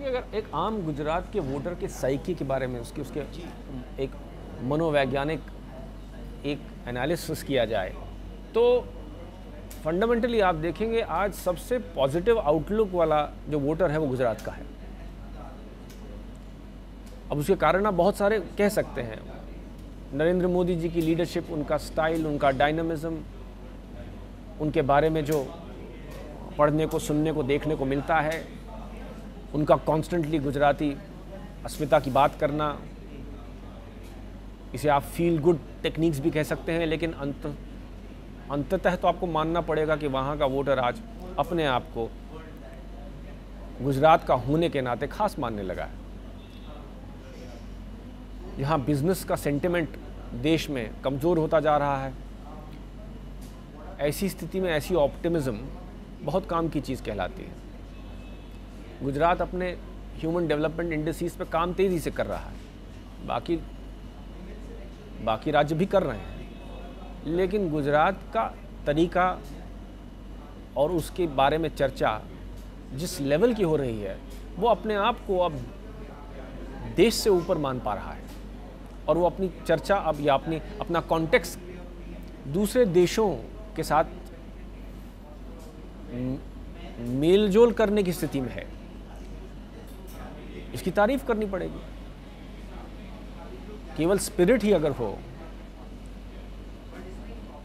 देखिए, अगर एक आम गुजरात के वोटर के साइकी के बारे में उसके उसके एक मनोवैज्ञानिक एक एनालिसिस किया जाए तो फंडामेंटली आप देखेंगे आज सबसे पॉजिटिव आउटलुक वाला जो वोटर है वो गुजरात का है। अब उसके कारण आप बहुत सारे कह सकते हैं, नरेंद्र मोदी जी की लीडरशिप, उनका स्टाइल, उनका डायनामिज्म, उनके बारे में जो पढ़ने को, सुनने को, देखने को मिलता है, उनका कॉन्स्टेंटली गुजराती अस्मिता की बात करना, इसे आप फील गुड टेक्निक्स भी कह सकते हैं। लेकिन अंततः तो आपको मानना पड़ेगा कि वहाँ का वोटर आज अपने आप को गुजरात का होने के नाते खास मानने लगा है। यहाँ बिजनेस का सेंटिमेंट देश में कमज़ोर होता जा रहा है। ऐसी स्थिति में ऐसी ऑप्टिमिज्म बहुत काम की चीज़ कहलाती है। गुजरात अपने ह्यूमन डेवलपमेंट इंडस्ट्रीज पे काम तेज़ी से कर रहा है, बाकी राज्य भी कर रहे हैं, लेकिन गुजरात का तरीका और उसके बारे में चर्चा जिस लेवल की हो रही है वो अपने आप को अब देश से ऊपर मान पा रहा है और वो अपनी चर्चा अब या अपना कॉन्टेक्स्ट दूसरे देशों के साथ मेलजोल करने की स्थिति में है। इसकी तारीफ करनी पड़ेगी। केवल स्पिरिट ही अगर हो,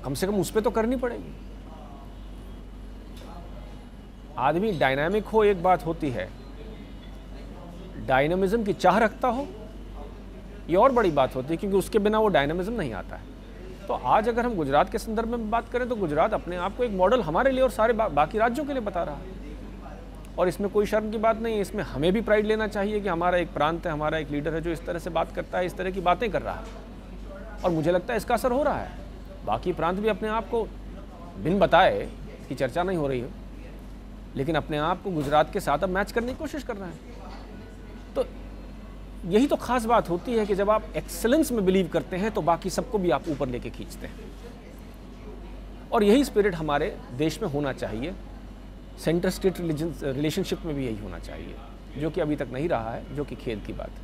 कम से कम उस पर तो करनी पड़ेगी। आदमी डायनामिक हो एक बात होती है, डायनामिज्म की चाह रखता हो ये और बड़ी बात होती है, क्योंकि उसके बिना वो डायनामिज्म नहीं आता है। तो आज अगर हम गुजरात के संदर्भ में बात करें तो गुजरात अपने आप को एक मॉडल हमारे लिए और सारे बाकी राज्यों के लिए बता रहा है, और इसमें कोई शर्म की बात नहीं है। इसमें हमें भी प्राइड लेना चाहिए कि हमारा एक प्रांत है, हमारा एक लीडर है जो इस तरह से बात करता है, इस तरह की बातें कर रहा है, और मुझे लगता है इसका असर हो रहा है। बाकी प्रांत भी अपने आप को बिन बताए, इसकी चर्चा नहीं हो रही है, लेकिन अपने आप को गुजरात के साथ अब मैच करने की कोशिश कर रहे हैं। तो यही तो खास बात होती है कि जब आप एक्सेलेंस में बिलीव करते हैं तो बाकी सबको भी आप ऊपर लेके खींचते हैं, और यही स्पिरिट हमारे देश में होना चाहिए। सेंटर स्टेट रिलेशनशिप में भी यही होना चाहिए, जो कि अभी तक नहीं रहा है, जो कि खेद की बात है।